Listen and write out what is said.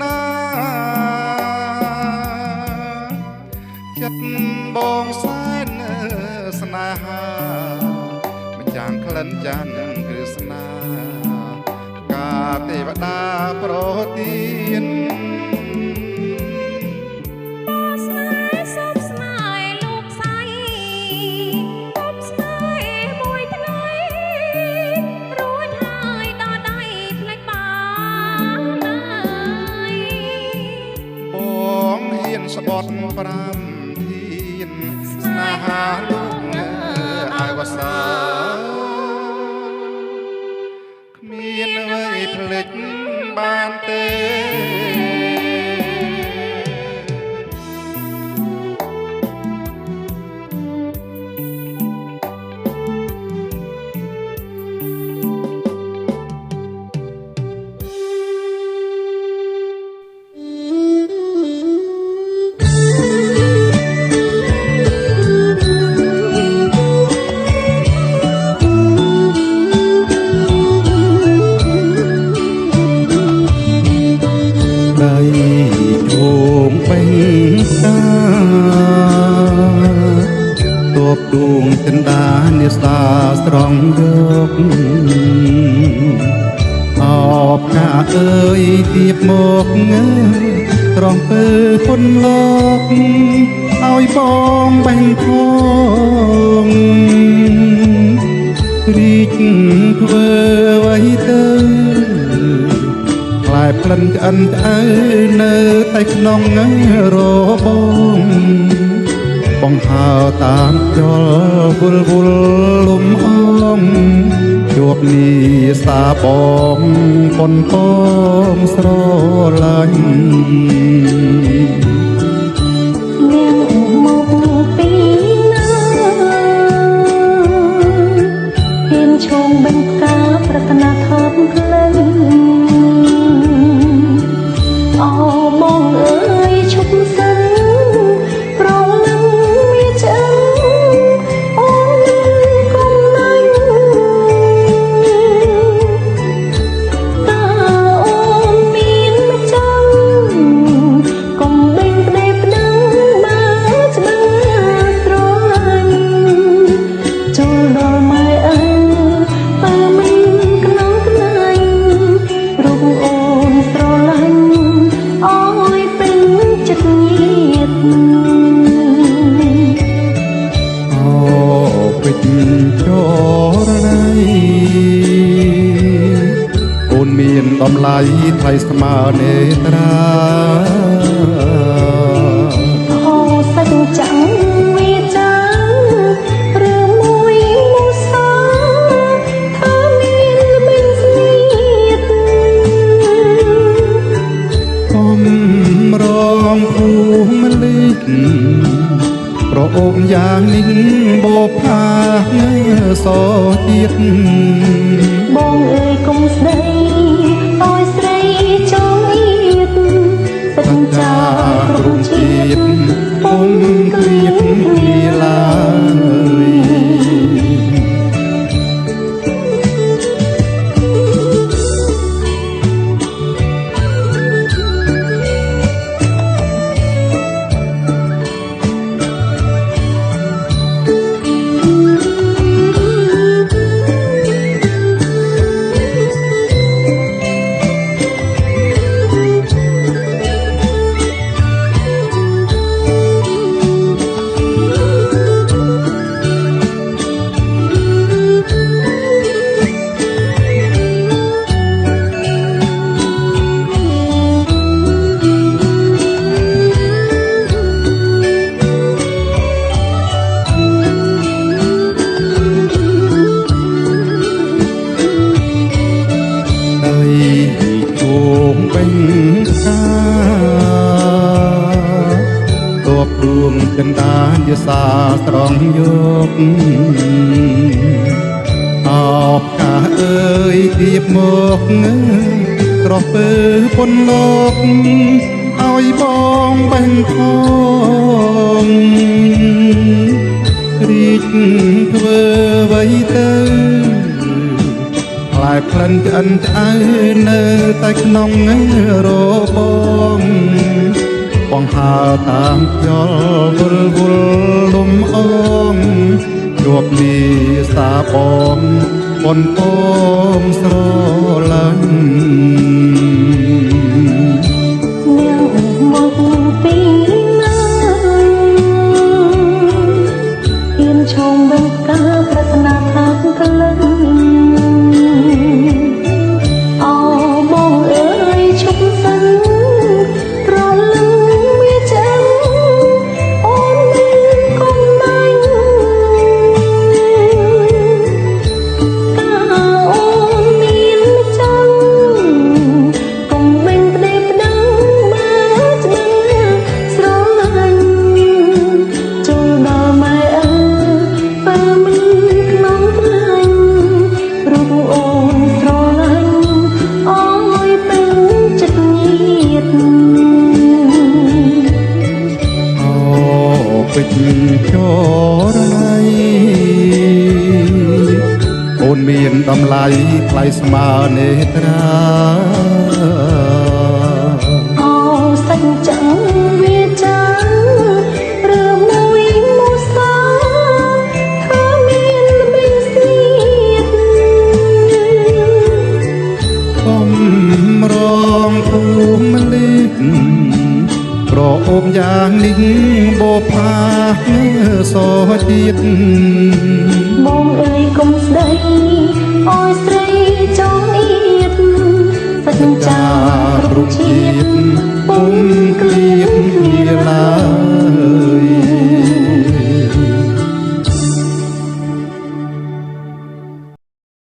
ណាចិត្តបងសែនស្នេហាម្យ៉ាងក្លិនច័ន្ទគ្រឹស្នាការទេវតាប្រទានស្បត់ប្រាំធានស្នេហាលោកអវសាគ្មានអ្វីភ្លេចបានទេដួងចិន្តានេសាស្រង់យកអបកាអើយទៀបមកត្រង់ពើពុនលោកឲ្យបងបាញ់ធំរីកធ្វើអ្វីទៅខ្លែផ្លិនឆ្អិនឆ្អៅនៅតែក្នុងរបបងហើតាមយល់វល់វល់លំអងជួបនីសាបងប៉ុនបងស្រឡាញ់នាងមកពីណាហ៊ានឈងបង្ការប្រាថ្នាថប់ក្លិនអូបងអើយឈប់សិនតម្លៃថ្លៃស្មើនេត្រាហោសាច់ចាំងវាចារឿងមួយមុសាថាមានមិនស្នៀតកំរងភូមិលិចប្រអូបយ៉ាងនេះបបផាសទៀតបងអើយកុំស្ដីឲ្យស្រីចង់អៀតសច្ចាក្រុមជាតិពុំគ្លៀតគ្នាឡើយចិន្តាយសាស្រង់យកអបកាអើយទៀបមកក្រោះពើពុនលោកឲ្យបងបាញ់ធំរីកធ្វើអ្វីទៅខ្លែ ក្លិនឆ្អិនឆ្អៅនៅតែក្នុងរបបងហើតាមខ្យល់វល់វល់លំអងជួបនីសាបងបនពងស្រលាញ់នាងមកពីណាអៀនឈងបង្ការប្រាថ្នាខាងក្លិនអូបងអើយឈប់សិនប្រលឹងវាចាំអូនមានកុំបាញ់កាអូនមានចាំកុំបេញប្តីប្តឹងបើច្បាស់ស្រឡាញ់ចូលដល់ម៉ែអើបើមិនក្នុងខ្លាញ់រូបអូនស្រឡាញ់អើយពេញចិត្តញាតអូពេជ្រចរណៃអូនមានតម្លៃថ្លៃស្មើនេត្រាអូសាច់ចាំវាចារឿងមួយមុសាថាមានល្បិចស្នៀតបំរងភូមិលិកប្រអូបយ៉ាងនេះបបផាសជាតិបងអើយកុំស្ដីអើយស្រីចង់អៀតសច្ចាគ្រប់ជាតិពុំ